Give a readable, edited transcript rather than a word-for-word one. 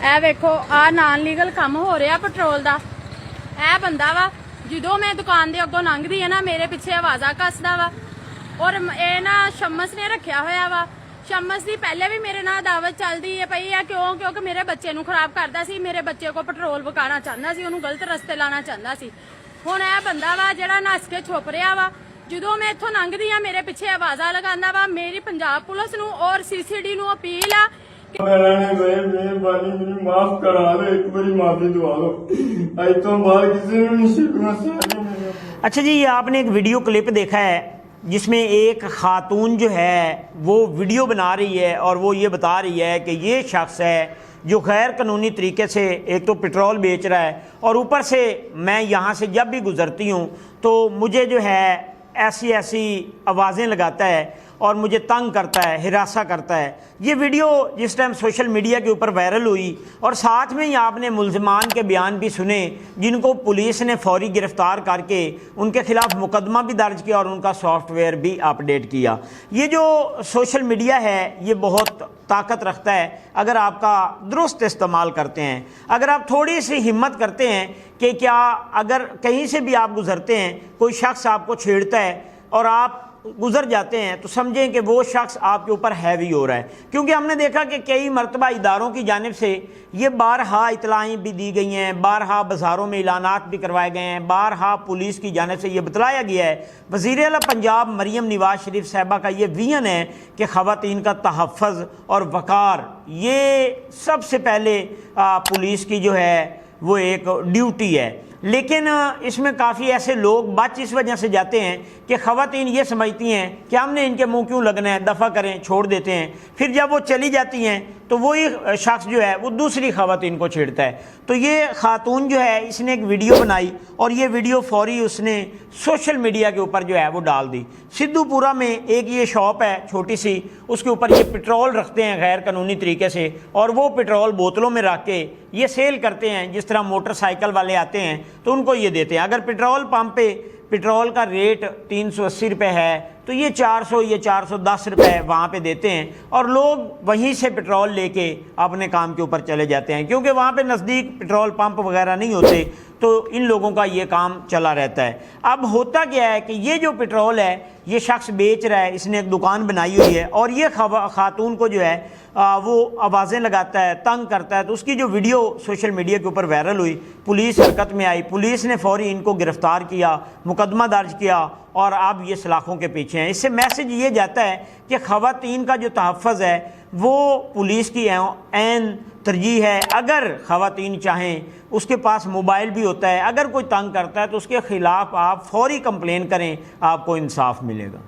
ਇਹ ਵੇਖੋ ਆ ਨਾਨ ਲੀਗਲ ਕੰਮ ਹੋ ਰਿਹਾ ਪੈਟਰੋਲ ਦਾ। ਇਹ ਬੰਦਾ ਵਾ ਜਦੋਂ ਮੈਂ ਦੁਕਾਨ ਦੇ ਅੱਗੋਂ ਲੰਘਦੀ ਆ ਨਾ ਮੇਰੇ ਪਿੱਛੇ ਆਵਾਜ਼ਾਂ ਕੱਸਦਾ ਵਾ। ਔਰ ਇਹ ਨਾ ਸ਼ਮਸ ਨੇ ਰੱਖਿਆ ਹੋਇਆ ਵਾ। ਸ਼ਮਸ ਦੀ ਪਹਿਲੇ ਵੀ ਮੇਰੇ ਨਾਲ ਦਾਵਤ ਚੱਲਦੀ ਹੈ ਪਈ ਆ ਕਿਉਂਕਿ ਮੇਰੇ ਬੱਚੇ ਨੂੰ ਖਰਾਬ ਕਰਦਾ ਸੀ, ਮੇਰੇ ਬੱਚੇ ਕੋ ਪੈਟਰੋਲ ਵਕਾਣਾ ਚਾਹੁੰਦਾ ਸੀ, ਉਹਨੂੰ ਗਲਤ ਰਸਤੇ ਲਾਣਾ ਚਾਹੁੰਦਾ ਸੀ। ਹੁਣ ਇਹ ਬੰਦਾ ਵਾ ਜਿਹੜਾ ਨੱਸ ਕੇ ਛੁਪ ਰਿਹਾ ਵਾ। ਜਦੋਂ ਮੈਂ ਇੱਥੋਂ ਲੰਘਦੀ ਆ ਮੇਰੇ ਪਿੱਛੇ ਆਵਾਜ਼ਾਂ ਲਗਾਉਂਦਾ ਵਾ। ਮੇਰੀ ਪੰਜਾਬ ਪੁਲਿਸ ਨੂੰ ਔਰ ਸੀਸੀਡੀ ਨੂੰ ਅਪੀਲ ਆ माफ करा दो, एक बारी माफी दुआ दो। आज तो बाहर किसी ने नहीं शिकवा। अच्छा जी, ये आपने एक वीडियो क्लिप देखा है जिसमें एक खातून जो है वो वीडियो बना रही है और वो ये बता रही है कि ये शख्स है जो गैर कानूनी तरीके से एक तो पेट्रोल बेच रहा है और ऊपर से मैं यहाँ से जब भी गुजरती हूँ तो मुझे जो है ऐसी ऐसी आवाज़ें लगाता है और मुझे तंग करता है, हिरासा करता है। ये वीडियो जिस टाइम सोशल मीडिया के ऊपर वायरल हुई और साथ में ही आपने मुल्ज़िमान के बयान भी सुने जिनको पुलिस ने फौरी गिरफ़्तार करके उनके ख़िलाफ़ मुकदमा भी दर्ज किया और उनका सॉफ्टवेयर भी अपडेट किया। ये जो सोशल मीडिया है ये बहुत ताकत रखता है अगर आपका दुरुस्त इस्तेमाल करते हैं। अगर आप थोड़ी सी हिम्मत करते हैं कि क्या अगर कहीं से भी आप गुज़रते हैं कोई शख्स आपको छेड़ता है और आप गुजर जाते हैं तो समझें कि वो शख्स आपके ऊपर हैवी हो रहा है। क्योंकि हमने देखा कि कई मरतबा इदारों की जानिब से ये बारहा इतलाएँ भी दी गई हैं, बारहा बाज़ारों में ऐलानात भी करवाए गए हैं, बारहा पुलिस की जानिब से ये बतलाया गया है। वज़ीर आला पंजाब मरियम नवाज शरीफ साहबा का ये विजन है कि ख़वातीन का तहफ़्फ़ुज़ और वक़ार ये सबसे पहले पुलिस की जो है वो एक ड्यूटी है। लेकिन इसमें काफ़ी ऐसे लोग बच इस वजह से जाते हैं कि ख़वातीन ये समझती हैं कि हमने इनके मुंह क्यों लगना है, दफ़ा करें, छोड़ देते हैं। फिर जब वो चली जाती हैं तो वही शख्स जो है वो दूसरी ख़वातीन को छेड़ता है। तो ये ख़ातून जो है इसने एक वीडियो बनाई और ये वीडियो फौरी उसने सोशल मीडिया के ऊपर जो है वो डाल दी। सिद्धूपुरा में एक ये शॉप है छोटी सी, उसके ऊपर ये पेट्रोल रखते हैं गैर कानूनी तरीके से और वो पेट्रोल बोतलों में रख के ये सेल करते हैं। जिस तरह मोटरसाइकिल वाले आते हैं तो उनको ये देते हैं। अगर पेट्रोल पंप पे पेट्रोल का रेट 380 रुपये है तो ये 400 ये 410 रुपये वहाँ पे देते हैं और लोग वहीं से पेट्रोल लेके अपने काम के ऊपर चले जाते हैं क्योंकि वहाँ पे नज़दीक पेट्रोल पंप वगैरह नहीं होते तो इन लोगों का ये काम चला रहता है। अब होता क्या है कि ये जो पेट्रोल है ये शख्स बेच रहा है, इसने एक दुकान बनाई हुई है और ये खातून को जो है वो आवाज़ें लगाता है, तंग करता है। तो उसकी जो वीडियो सोशल मीडिया के ऊपर वायरल हुई, पुलिस हरकत में आई, पुलिस ने फौरी इनको गिरफ़्तार किया, मुकदमा दर्ज किया और अब ये सलाखों के पीछे हैं। इससे मैसेज ये जाता है कि ख़वातीन का जो तहफ़्फ़ुज़ है वो पुलिस की ऐन तरजीह है। अगर ख़वातीन चाहें, उसके पास मोबाइल भी होता है, अगर कोई तंग करता है तो उसके ख़िलाफ़ आप फौरी कंप्लेन करें, आपको इंसाफ मिलेगा।